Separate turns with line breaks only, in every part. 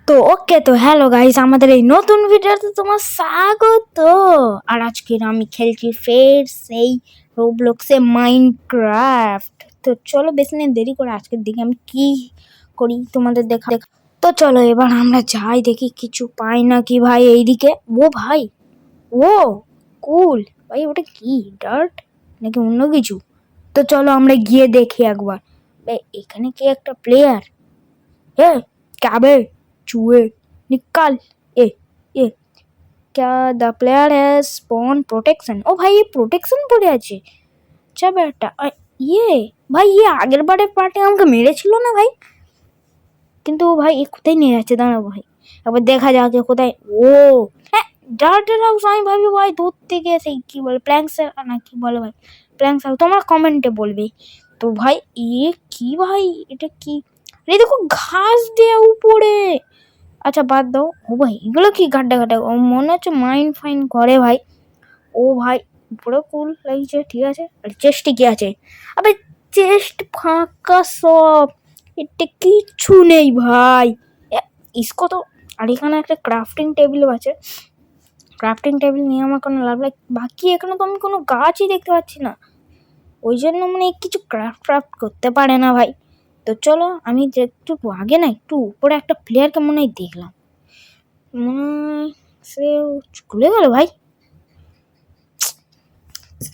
তো ওকে, তো hello guys, আমাদের এই নতুন ভিডিওতে তোমার স্বাগত। আর আজকের আমি খেলছি ফের সেই রোবলক্সে মাইনক্রাফট। তো চলো বেশি না দেরি করে আজকের দিকে আমি কি করি তোমাদের দেখা। তো চলো এবার আমরা যাই, দেখি কিছু পাই না কি ভাই এইদিকে। ও ভাই, ও কুল ভাই, ওটা কি ডার্ট নাকি অন্য কিছু? তো চলো আমরা গিয়ে দেখি একবার। এখানে কি একটা প্লেয়ার? হ্যাঁ, কাবে चूहे निकाल। ए क्या the player has spawn protection. ओ भाई, ये प्रोटेक्शन পড়ে আছে। আচ্ছা বেটা, ইয়ে ভাই, ইয়ে আগের বারের পার্টে আমাকে মেরেছিল না ভাই? কিন্তু ভাই এ কোথায় নিয়ে যাচ্ছে? দাঁড়াও ভাই, একবার দেখা যাক কোথায়। ও হ্যাঁ, ডার্টের হাউস। আমি ভাবি ভাই দূর থেকে সেই কি বলে প্ল্যাঙ্কস না কি বলে ভাই, প্ল্যাঙ্কস হাউস। তোমরা কমেন্টে বলবে। তো ভাই ইয়ে কি ভাই, এটা কি? এই দেখো ঘাস দেয়া উপরে। আচ্ছা বাদ দাও। ও ভাই এগুলো কি গাড্ডা গাড্ডা, মনে হচ্ছে মাইন ফাইন করে ভাই। ও ভাই পুরো কুল লাগছে, ঠিক আছে। আর চেস্টে কি আছে? আবে চেস্ট ফাঁকা সব, এটা কিচ্ছু নেই ভাই। ইসকো তো। আর এখানে একটা ক্রাফটিং টেবিল আছে। ক্রাফটিং টেবিল নিয়ে আমার কোনো লাভ নেই। বাকি এখানে তো আমি কোনো গাছই দেখতে পাচ্ছি না, ওই জন্য মানে কিছু ক্রাফট করতে পারে না ভাই। তো চলো আমি একটু আগে না একটু উপরে একটা প্লেয়ারকে মনে হয় দেখলাম, সে খুলে গেল ভাই।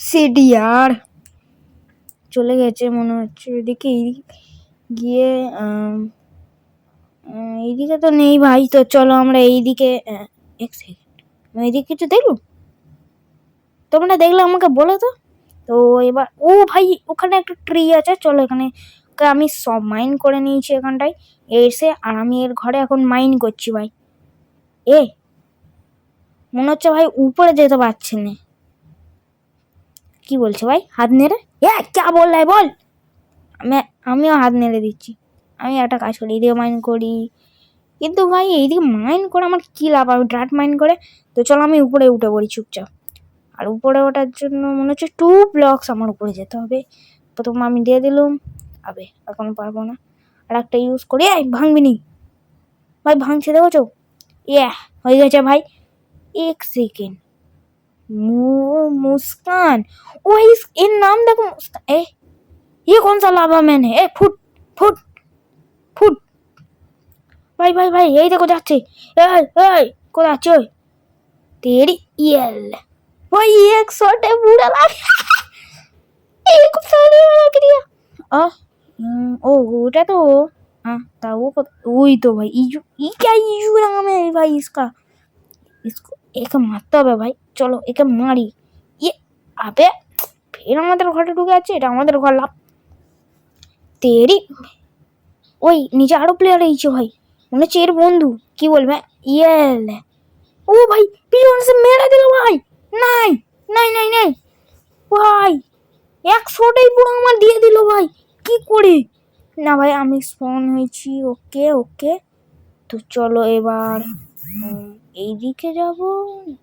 সিডি আর চলে গেছে মনে হচ্ছে এদিকে। গিয়ে এইদিকে তো নেই ভাই। তো চলো আমরা এইদিকে, এক সেকেন্ড, এইদিকে কিছু দেখলুম? তোমরা দেখলে আমাকে বলো তো। তো এবার ও ভাই ওখানে একটা ট্রি আছে, চলো এখানে আমি সব মাইন করে নিয়েছি এখানটায় এসে। আর আমি এর ঘরে এখন মাইন করছি ভাই। মনে হচ্ছে ভাই উপরে যেতে পারছি না। কি বলছে ভাই? হাত নেড়ে কে বললে বল? আমিও হাত নেড়ে দিচ্ছি। আমি একটা কাজ করি, এইদিকে মাইন করি। কিন্তু ভাই এইদিকে মাইন করে আমার কি লাভ? আমি ড্রাট মাইন করে। তো চলো আমি উপরে উঠে পড়ি চুপচাপ। আর উপরে ওঠার জন্য মনে হচ্ছে 2 ব্লকস আমার উপরে যেতে হবে। প্রথম আমি দিয়ে দিলুম। আবে এখন পারবো না। আর একটা ইউজ করি। ভাঙবি নি ভাই, ভাঙছে দেখো। হয়ে গেছে ভাই। এক সেকেন্ড, मुस्कान। ओ इस इन नाम देखो मुस्कान। ये कौन सा लावा मैन है? Foot foot foot. भाई भाई भाई यही देखो जाচ্ছে। কোথায় যাচ্ছে ওই? तेरी येल भाई, एक शॉट है बुरा लग। एक सारी लग दिया। ओ ওটা তো তা ওই তো ভাই ইজু। क्या इजू नाम है भाई इसका? इसको एक मारते হবে ভাই। চলো একে মারি। আবে ফের আমাদের ঘরে ঢুকে আছে। এটা আমাদের ঘর লাভ। তেরি ওই নিচে আরো প্লেয়ার এইছে ভাই, মনে হচ্ছে এর বন্ধু। কি বলবে? ইয়েল। ও ভাই পিছন সে মেরে দিল ভাই। নাই নাই নাই নাই ভাই, 100টাই পুরো আমার দিয়ে দিল ভাই। কি করে? না ভাই আমি স্পন হয়েছি। ওকে ওকে, তো চলো এবার এইদিকে যাব।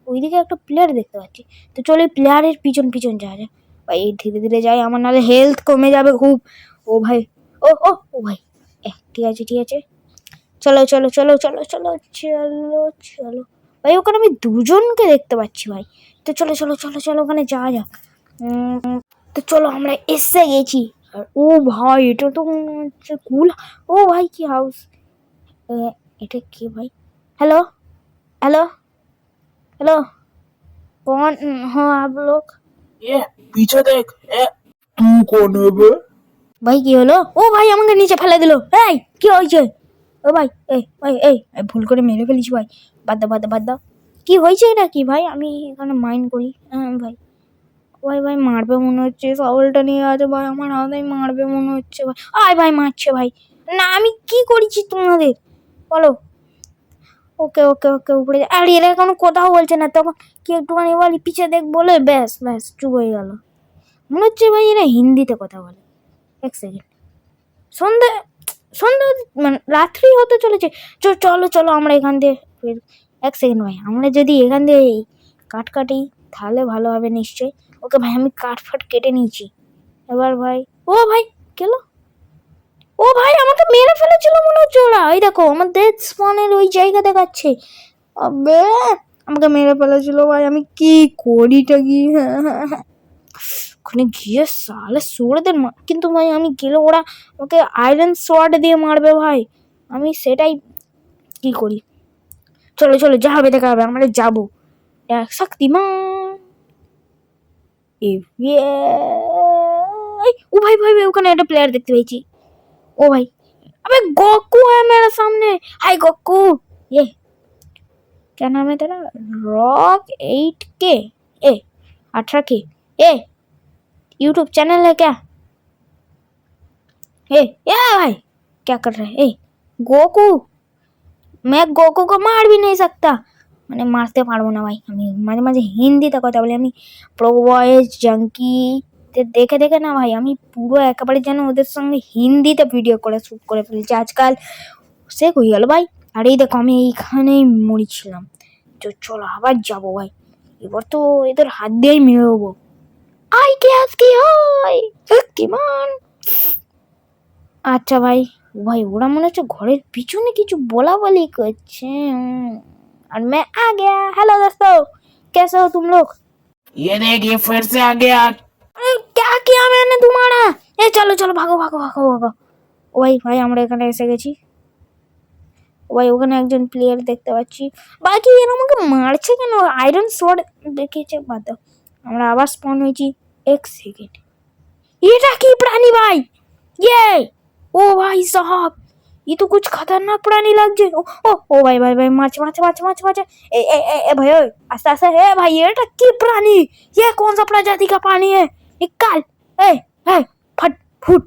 ওইদিকে একটা প্লেয়ার দেখতে পাচ্ছি। তো চলো এই প্লেয়ারের পিছন পিছন যাওয়া যায় ভাই। ধীরে ধীরে যাই, আমার নাহলে হেলথ কমে যাবে খুব। ও ভাই, ও ভাই, ঠিক আছে ঠিক আছে। চলো চলো চলো চলো চলো চলো চলো ভাই, ওখানে আমি দুজনকে দেখতে পাচ্ছি ভাই। তো চলো চলো চলো চলো ওখানে যাওয়া যাক। তো চলো আমরা এসে গেছি। আর ও ভাই এটা তো কুল। ও ভাই কি হাউস এটা? কি ভাই? हेलो हेलो हेलो, कौन हो आप लोग?
ये पीछे देख। तू कौन है बे?
ভাই কি হলো? ও ভাই আমাকে নিচে ফেলে দিল। এই কি হয়েছে? ও ভাই এই ভুল করে মেরে ফেলিস ভাই। বাদ দাও। কি হয়েছে এটা কি ভাই? আমি এখানে মাইন্ড করি। ভাই ভাই মারবে মনে হচ্ছে। সওলটা নিয়ে আছে ভাই আমার হাতে, মারবে মনে হচ্ছে ভাই। ভাই মারছে ভাই। না আমি কি করেছি তোমাদের বলো? ওকে ওকে ওকে উপরে। আর এরা কোনো কথাও বলছে না। তখন কি একটুখানি বলি পিছিয়ে দেখ বলে ব্যাস ব্যাস চুপ হয়ে গেল। মনে হচ্ছে ভাই এরা হিন্দিতে কথা বলে। এক সেকেন্ড, সন্ধ্যা সন্ধ্যা মানে রাত্রি হতে চলেছে। চলো চলো আমরা এখান দিয়ে এক সেকেন্ড ভাই, আমরা যদি এখান দিয়ে কাটি তাহলে ভালো হবে নিশ্চয়ই। ওকে ভাই আমি কাঠ ফাট কেটে নিয়েছি। এবার ভাই ও ভাই গেল। ও ভাই আমাকে মেরে ফেলেছিল মনে হচ্ছে ওরা। ওই দেখো আমার ডেথ স্পনের ওই জায়গা দেখাচ্ছে। আবে আমাকে মেরে ফেলেছিল ভাই, আমি কি করিটা কি। ওখানে গিয়ে সালে সোর্ডদের কিন্তু ভাই আমি গেলে ওরা আমাকে আয়রন সোয়ার্ড দিয়ে মারবে ভাই, আমি সেটাই কি করি। চলো চলো যা হবে দেখা হবে, আমরা যাবো শক্তিমান। ও ভাই ভাই ভাই ওখানে একটা প্লেয়ার দেখতে পেয়েছি। ओ भाई अबे गोकू है मेरे सामने। हाय गोकू। ये क्या नाम है तेरा? रॉक 8K ए 18K ए यूट्यूब चैनल है क्या? ए भाई क्या कर रहे हैं? गोकू मैं गोकू को मार भी नहीं सकता, মানে মারতে পারবো না ভাই। আমি মাঝে মাঝে হিন্দিতে কথা বলি, আমি প্রো বয়েজ জাঙ্কি দেখে দেখে না ভাই আমি পুরো একেবারে যেন ওদের সঙ্গে হিন্দিতে ভিডিও করে শ্যুট করে ফেলছি আজকাল। সে হয়ে গেল ভাই। আর এই দেখো আমি এইখানেই মরেছিলাম। তো চলো আবার যাবো ভাই, এবার তো এদের হাত দিয়েই মেরে দেবো। আই কে আজকে হয় শক্তিমান। আচ্ছা ভাই ভাই ওরা মনে হচ্ছে ঘরের পিছনে কিছু বলা বলি করছে। और मैं आ गया। हेलो दोस्तों कैसे हो तुम लोग?
ये देख ये फिर से आ गया।
अरे क्या किया मैंने तुम्हारा? ए चलो चलो भागो भागो भागो भागो। ওই ভাই আমরা এখানে এসে গেছি। ওই ওখানে একজন প্লেয়ার দেখতে পাচ্ছি। বাকি এরা আমাকে মারছে কেন? আয়রন সোর্ড দেখিয়েছে, বাদ দাও। আমরা আবার স্পন হয়েছি। এক সেকেন্ড, এটা কি প্রাণী ভাই? ये ओ भाई साहब ये तो कुछ खतरनाक प्राणी लग जाए। ओ भाई भाई भाई मार्च मार्च मार्च मार्च मार्च ए भाई आस्ते आस्ते। ए भाई ये टक्की प्राणी, ये कौन सा प्रजाति का प्राणी है? निकाल ए फट फुट।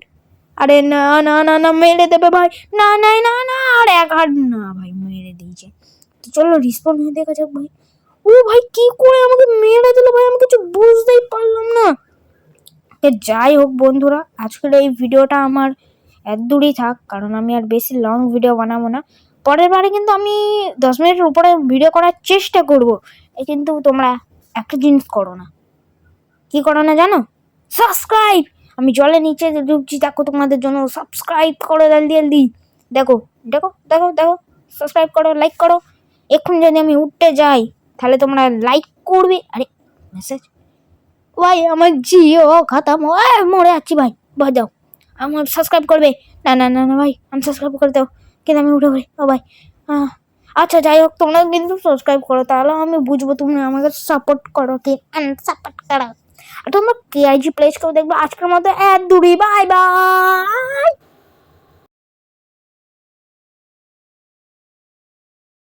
अरे ना ना ना ना मेरे देबे भाई, ना नहीं ना ना अरे यार ना भाई मेरे दीजिए। তো চলো রিসপন্ড হয়ে দেখা যাক ভাই। ও ভাই কি করে আমাকে মেরে দিল ভাই, আমি কিছু বুঝতেই পারলাম না। যাই হোক বন্ধুরা, আজকের এই ভিডিওটা আমার এত দূরই থাক, কারণ আমি আর বেশি লং ভিডিও বানাবো না। পরের বারে কিন্তু আমি 10 মিনিটের উপরে ভিডিও করার চেষ্টা করব। কিন্তু তোমরা একটা জিনিস করো না, কি করো না জানো? সাবস্ক্রাইব। আমি জলে নিচে ঢুকছি, দেখো তোমাদের জন্য সাবস্ক্রাইব করো জলদি জলদি। দেখো দেখো দেখো দেখো সাবস্ক্রাইব করো, লাইক করো। এখন যদি আমি উঠতে যাই তাহলে তোমরা লাইক করবে। আরে মেসেজ ভাই আমার জিও খতম, মরে যাচ্ছি ভাই, বাজাও আমার সাবস্ক্রাইব করবে। না না না না ভাই আমি সাবস্ক্রাইব করে দাও, কিন্তু আমি উঠে পড়ি। ও ভাই আচ্ছা যাই হোক তোমরা কিন্তু সাবস্ক্রাইব করো, তাহলে আমি বুঝবো তোমরা আমাকে সাপোর্ট করো কি আনসাপোর্ট করো। আর তোমরা কেআইজি প্লেস কেউ দেখবে। আজকের মতো এত দূরই, বাই বাই।